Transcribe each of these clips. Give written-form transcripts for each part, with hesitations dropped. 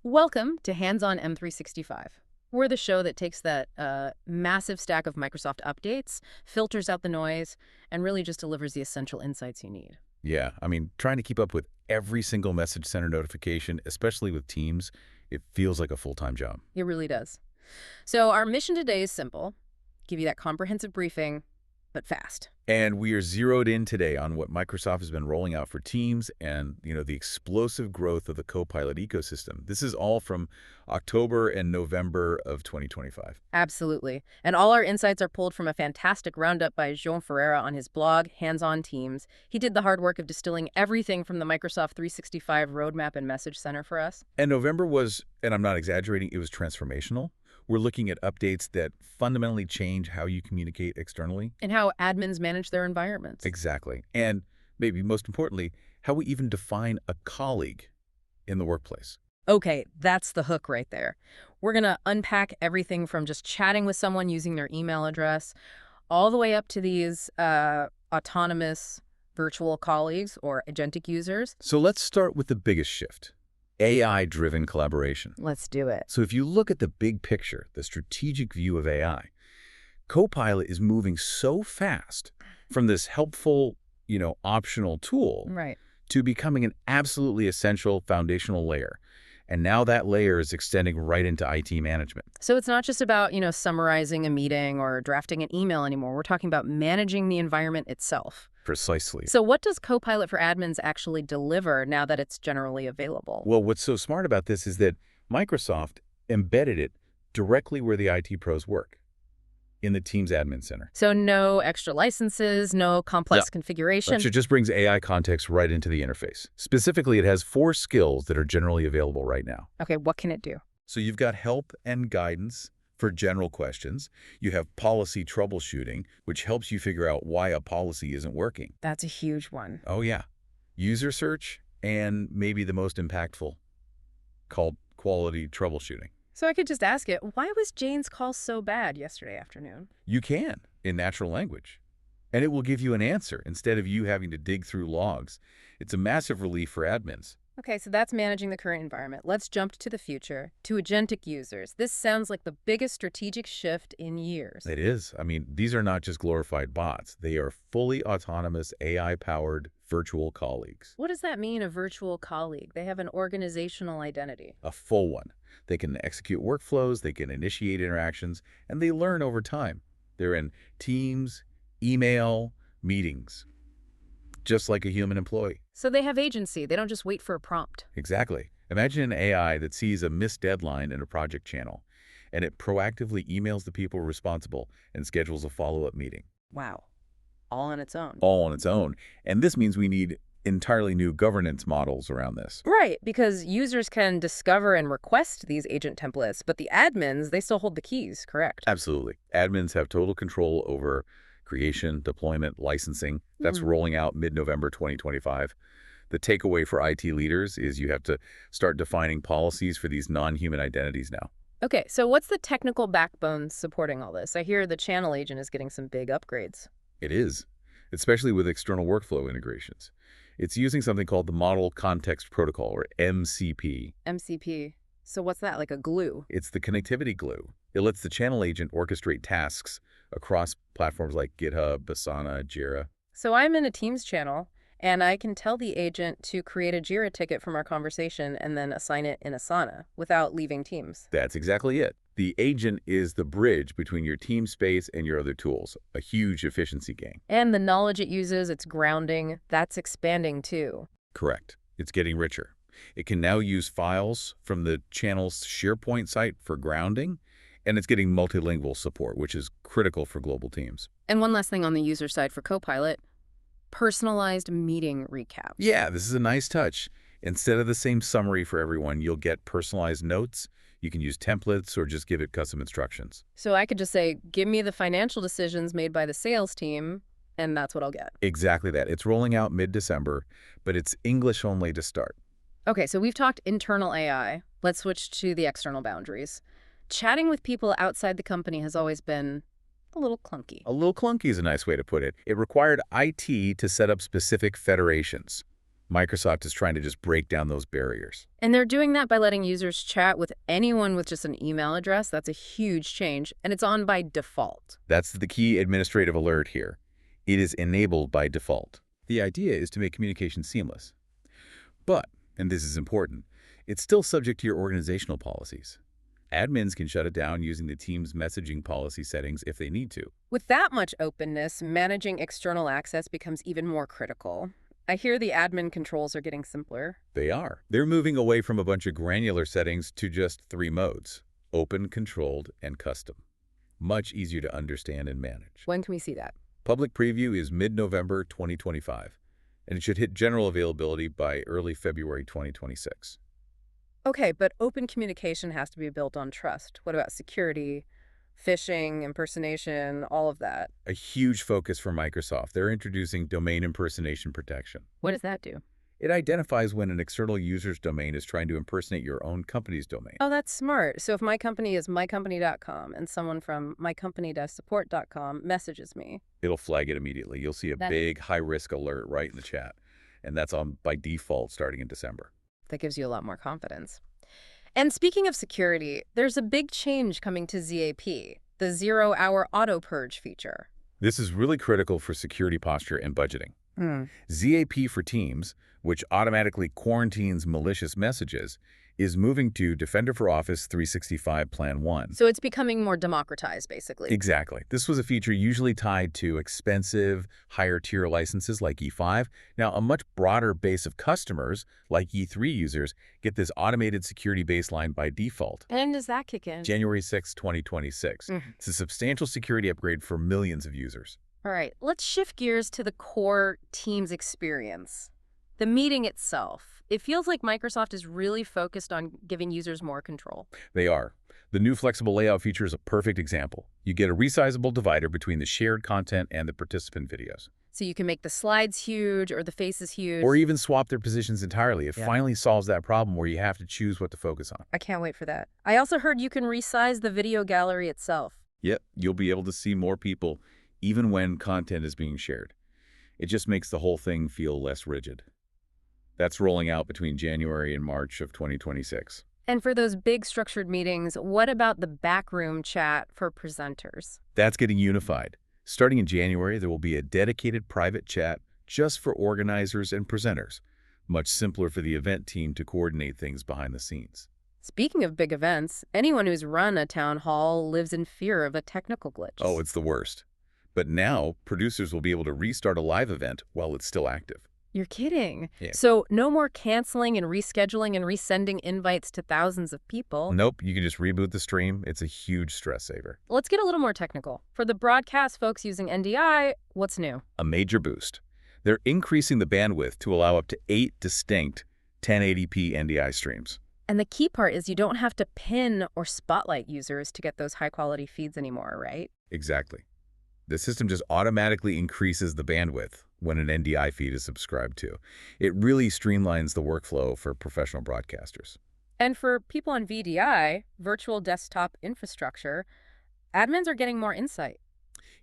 Welcome to Hands-on M365. We're the show that takes that massive stack of Microsoft updates, filters out the noise, and really just delivers the essential insights you need. Yeah, trying to keep up with every single message center notification, especially with Teams, it feels like a full-time job. It really does. So our mission today is simple. Give you that comprehensive briefing, but fast. And we are zeroed in today on what Microsoft has been rolling out for Teams and, the explosive growth of the Copilot ecosystem. This is all from October and November of 2025. Absolutely. And all our insights are pulled from a fantastic roundup by João Ferreira on his blog, Hands-on Teams. He did the hard work of distilling everything from the Microsoft 365 roadmap and message center for us. And November was, and I'm not exaggerating, it was transformational. We're looking at updates that fundamentally change how you communicate externally. And how admins manage their environments. Exactly. And maybe most importantly, how we even define a colleague in the workplace. Okay, that's the hook right there. We're going to unpack everything from just chatting with someone using their email address all the way up to these autonomous virtual colleagues or agentic users. So let's start with the biggest shift. AI-driven collaboration. Let's do it. So if you look at the big picture, the strategic view of AI, Copilot is moving so fast from this helpful, optional tool Right. to becoming an absolutely essential foundational layer. And now that layer is extending right into IT management. So it's not just about, summarizing a meeting or drafting an email anymore. We're talking about managing the environment itself. Precisely. So what does Copilot for Admins actually deliver now that it's generally available? Well, what's so smart about this is that Microsoft embedded it directly where the IT pros work, in the Teams Admin Center. So no extra licenses, no complex configuration. So it just brings AI context right into the interface. Specifically, it has 4 skills that are generally available right now. Okay, what can it do? So you've got help and guidance for general questions. You have policy troubleshooting, which helps you figure out why a policy isn't working. That's a huge one. Oh, yeah. User search, and maybe the most impactful, called quality troubleshooting. So I could just ask it, why was Jane's call so bad yesterday afternoon? You can, in natural language. And it will give you an answer instead of you having to dig through logs. It's a massive relief for admins. Okay, so that's managing the current environment. Let's jump to the future, to agentic users. This sounds like the biggest strategic shift in years. It is. These are not just glorified bots. They are fully autonomous, AI-powered virtual colleagues. What does that mean, a virtual colleague? They have an organizational identity. A full one. They can execute workflows, they can initiate interactions, and they learn over time. They're in Teams, email, meetings, just like a human employee. So they have agency. They don't just wait for a prompt. Exactly. Imagine an AI that sees a missed deadline in a project channel, and it proactively emails the people responsible and schedules a follow-up meeting. Wow. All on its own. All on its own. And this means we need entirely new governance models around this. Right, because users can discover and request these agent templates, but the admins, they still hold the keys, correct? Absolutely. Admins have total control over creation, deployment, licensing. That's rolling out mid-November 2025. The takeaway for IT leaders is you have to start defining policies for these non-human identities now. Okay, so what's the technical backbone supporting all this? I hear the channel agent is getting some big upgrades. It is, especially with external workflow integrations. It's using something called the Model Context Protocol, or MCP. MCP. So what's that, like a glue? It's the connectivity glue. It lets the channel agent orchestrate tasks across platforms like GitHub, Asana, Jira. So I'm in a Teams channel, and I can tell the agent to create a Jira ticket from our conversation and then assign it in Asana without leaving Teams. That's exactly it. The agent is the bridge between your team space and your other tools, a huge efficiency gain. And the knowledge it uses, its grounding, that's expanding too. Correct. It's getting richer. It can now use files from the channel's SharePoint site for grounding, and it's getting multilingual support, which is critical for global teams. And one last thing on the user side for Copilot, personalized meeting recaps. Yeah, this is a nice touch. Instead of the same summary for everyone, you'll get personalized notes. You can use templates or just give it custom instructions. So I could just say, give me the financial decisions made by the sales team, and that's what I'll get. Exactly that. It's rolling out mid-December, but it's English only to start. Okay, so we've talked internal AI. Let's switch to the external boundaries. Chatting with people outside the company has always been a little clunky. A little clunky is a nice way to put it. It required IT to set up specific federations. Microsoft is trying to just break down those barriers. And they're doing that by letting users chat with anyone with just an email address. That's a huge change, and it's on by default. That's the key administrative alert here. It is enabled by default. The idea is to make communication seamless. But, and this is important, it's still subject to your organizational policies. Admins can shut it down using the team's messaging policy settings if they need to. With that much openness, managing external access becomes even more critical. I hear the admin controls are getting simpler. They are. They're moving away from a bunch of granular settings to just 3 modes: open, controlled, and custom. Much easier to understand and manage. When can we see that? Public preview is mid-November 2025, and it should hit general availability by early February 2026. Okay, but open communication has to be built on trust. What about security, phishing, impersonation, all of that? A huge focus for Microsoft. They're introducing domain impersonation protection. What does that do? It identifies when an external user's domain is trying to impersonate your own company's domain. Oh, that's smart. So if my company is mycompany.com and someone from mycompany.support.com messages me. It'll flag it immediately. You'll see a big high-risk alert right in the chat, and that's on by default starting in December. That gives you a lot more confidence. And speaking of security, there's a big change coming to ZAP, the zero-hour auto-purge feature. This is really critical for security posture and budgeting. ZAP for Teams, which automatically quarantines malicious messages, is moving to Defender for Office 365 Plan 1. So it's becoming more democratized, basically. Exactly. This was a feature usually tied to expensive, higher-tier licenses like E5. Now, a much broader base of customers, like E3 users, get this automated security baseline by default. And does that kick in? January 6, 2026. It's a substantial security upgrade for millions of users. All right, let's shift gears to the core Teams experience. The meeting itself. It feels like Microsoft is really focused on giving users more control. They are. The new flexible layout feature is a perfect example. You get a resizable divider between the shared content and the participant videos. So you can make the slides huge or the faces huge. Or even swap their positions entirely. It finally solves that problem where you have to choose what to focus on. I can't wait for that. I also heard you can resize the video gallery itself. Yep, you'll be able to see more people even when content is being shared. It just makes the whole thing feel less rigid. That's rolling out between January and March of 2026. And for those big structured meetings, what about the backroom chat for presenters? That's getting unified. Starting in January, there will be a dedicated private chat just for organizers and presenters. Much simpler for the event team to coordinate things behind the scenes. Speaking of big events, anyone who's run a town hall lives in fear of a technical glitch. Oh, it's the worst. But now, producers will be able to restart a live event while it's still active. You're kidding. Yeah. So no more canceling and rescheduling and resending invites to thousands of people. Nope, you can just reboot the stream. It's a huge stress saver. Let's get a little more technical. For the broadcast folks using NDI, what's new? A major boost. They're increasing the bandwidth to allow up to 8 distinct 1080p NDI streams. And the key part is you don't have to pin or spotlight users to get those high-quality feeds anymore, right? Exactly. The system just automatically increases the bandwidth when an NDI feed is subscribed to. It really streamlines the workflow for professional broadcasters. And for people on VDI, virtual desktop infrastructure, admins are getting more insight.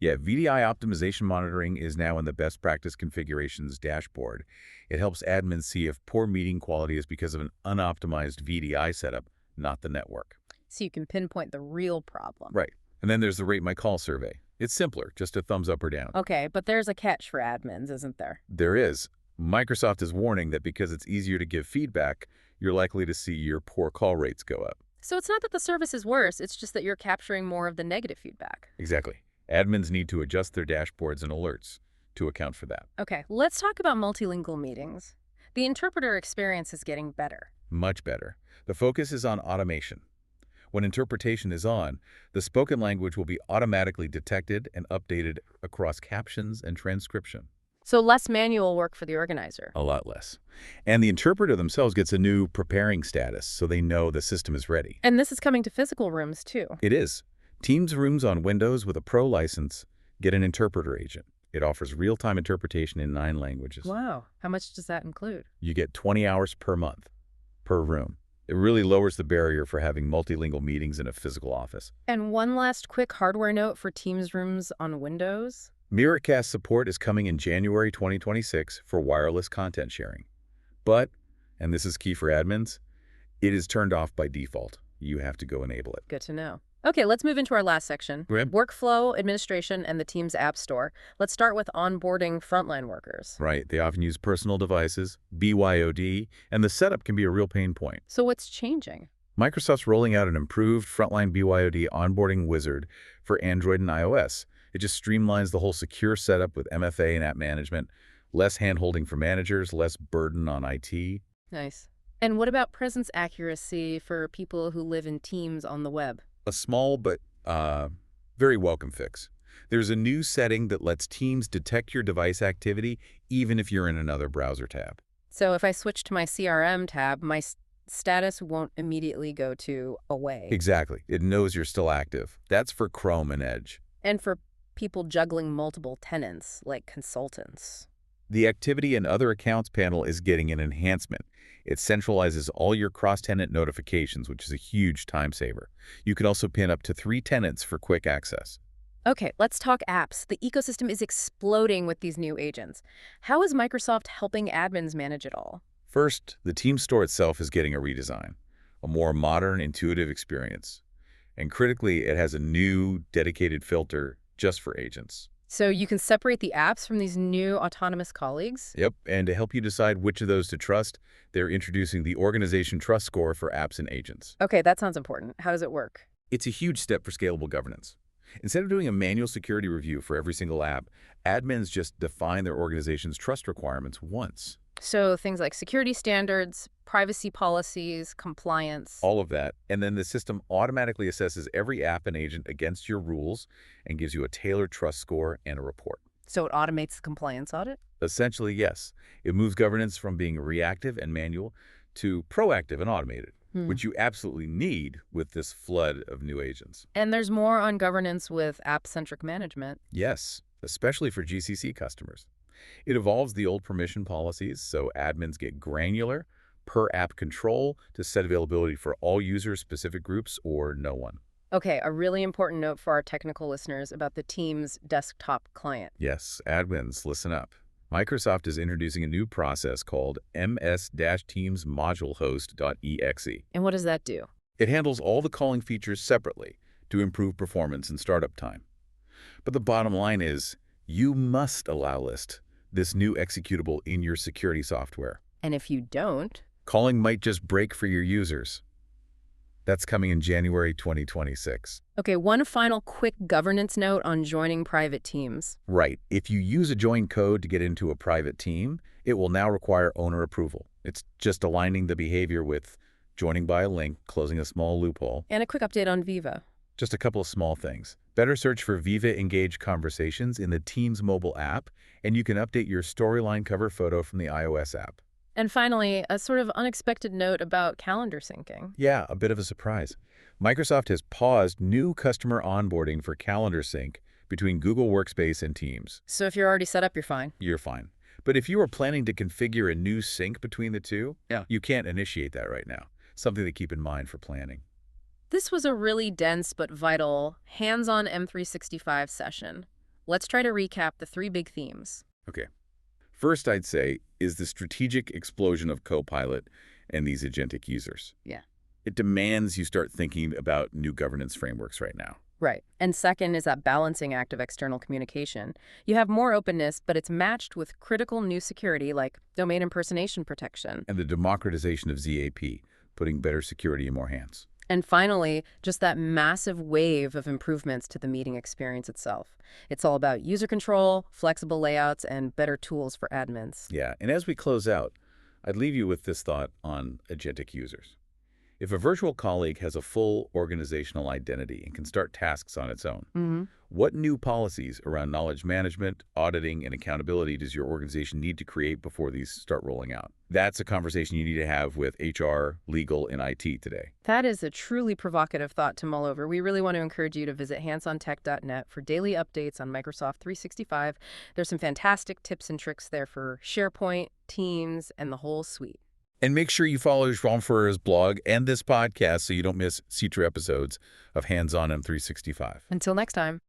Yeah, VDI optimization monitoring is now in the best practice configurations dashboard. It helps admins see if poor meeting quality is because of an unoptimized VDI setup, not the network. So you can pinpoint the real problem. Right. And then there's the Rate My Call survey. It's simpler, just a thumbs up or down. Okay, but there's a catch for admins, isn't there? There is. Microsoft is warning that because it's easier to give feedback, you're likely to see your poor call rates go up. So it's not that the service is worse, it's just that you're capturing more of the negative feedback. Exactly. Admins need to adjust their dashboards and alerts to account for that. Okay, let's talk about multilingual meetings. The interpreter experience is getting better. Much better. The focus is on automation. When interpretation is on, the spoken language will be automatically detected and updated across captions and transcription. So less manual work for the organizer. A lot less. And the interpreter themselves gets a new preparing status, so they know the system is ready. And this is coming to physical rooms, too. It is. Teams rooms on Windows with a Pro license get an interpreter agent. It offers real-time interpretation in 9 languages. Wow. How much does that include? You get 20 hours per month, per room. It really lowers the barrier for having multilingual meetings in a physical office. And one last quick hardware note for Teams rooms on Windows. Mirrorcast support is coming in January 2026 for wireless content sharing. But, and this is key for admins, it is turned off by default. You have to go enable it. Good to know. Okay, let's move into our last section. Right. Workflow, administration, and the team's app store. Let's start with onboarding frontline workers. Right. They often use personal devices, BYOD, and the setup can be a real pain point. So what's changing? Microsoft's rolling out an improved frontline BYOD onboarding wizard for Android and iOS. It just streamlines the whole secure setup with MFA and app management, less hand-holding for managers, less burden on IT. Nice. And what about presence accuracy for people who live in teams on the web? A small but very welcome fix. There's a new setting that lets Teams detect your device activity even if you're in another browser tab. So if I switch to my CRM tab, my status won't immediately go to away. Exactly. It knows you're still active. That's for Chrome and Edge. And for people juggling multiple tenants, like consultants. The Activity and Other Accounts panel is getting an enhancement. It centralizes all your cross-tenant notifications, which is a huge time saver. You can also pin up to 3 tenants for quick access. Okay, let's talk apps. The ecosystem is exploding with these new agents. How is Microsoft helping admins manage it all? First, the Teams store itself is getting a redesign, a more modern, intuitive experience. And critically, it has a new, dedicated filter just for agents. So you can separate the apps from these new autonomous colleagues? Yep, and to help you decide which of those to trust, they're introducing the Organization Trust Score for apps and agents. Okay, that sounds important. How does it work? It's a huge step for scalable governance. Instead of doing a manual security review for every single app, admins just define their organization's trust requirements once. So things like security standards, privacy policies, compliance. All of that, and then the system automatically assesses every app and agent against your rules and gives you a tailored trust score and a report. So it automates the compliance audit? Essentially, yes. It moves governance from being reactive and manual to proactive and automated, which you absolutely need with this flood of new agents. And there's more on governance with app-centric management. Yes, especially for GCC customers. It evolves the old permission policies so admins get granular, per-app control to set availability for all users, specific groups, or no one. Okay, a really important note for our technical listeners about the Teams desktop client. Yes, admins, listen up. Microsoft is introducing a new process called ms-teams module host.exe. And what does that do? It handles all the calling features separately to improve performance and startup time. But the bottom line is, you must allow list this new executable in your security software. And if you don't, calling might just break for your users. That's coming in January 2026. Okay, one final quick governance note on joining private teams. Right. If you use a join code to get into a private team, it will now require owner approval. It's just aligning the behavior with joining by a link, closing a small loophole. And a quick update on Viva. Just a couple of small things. Better search for Viva Engage Conversations in the Teams mobile app, and you can update your storyline cover photo from the iOS app. And finally, a sort of unexpected note about calendar syncing. Yeah, a bit of a surprise. Microsoft has paused new customer onboarding for calendar sync between Google Workspace and Teams. So if you're already set up, you're fine? You're fine. But if you are planning to configure a new sync between the two, you can't initiate that right now. Something to keep in mind for planning. This was a really dense but vital hands-on M365 session. Let's try to recap the 3 big themes. Okay. First, I'd say, is the strategic explosion of Copilot and these agentic users. Yeah. It demands you start thinking about new governance frameworks right now. Right. And second is that balancing act of external communication. You have more openness, but it's matched with critical new security like domain impersonation protection. And the democratization of ZAP, putting better security in more hands. And finally, just that massive wave of improvements to the meeting experience itself. It's all about user control, flexible layouts, and better tools for admins. Yeah, and as we close out, I'd leave you with this thought on agentic users. If a virtual colleague has a full organizational identity and can start tasks on its own, what new policies around knowledge management, auditing, and accountability does your organization need to create before these start rolling out? That's a conversation you need to have with HR, legal, and IT today. That is a truly provocative thought to mull over. We really want to encourage you to visit handsontech.net for daily updates on Microsoft 365. There's some fantastic tips and tricks there for SharePoint, Teams, and the whole suite. And make sure you follow João Ferreira's blog and this podcast so you don't miss future episodes of Hands-On M365. Until next time.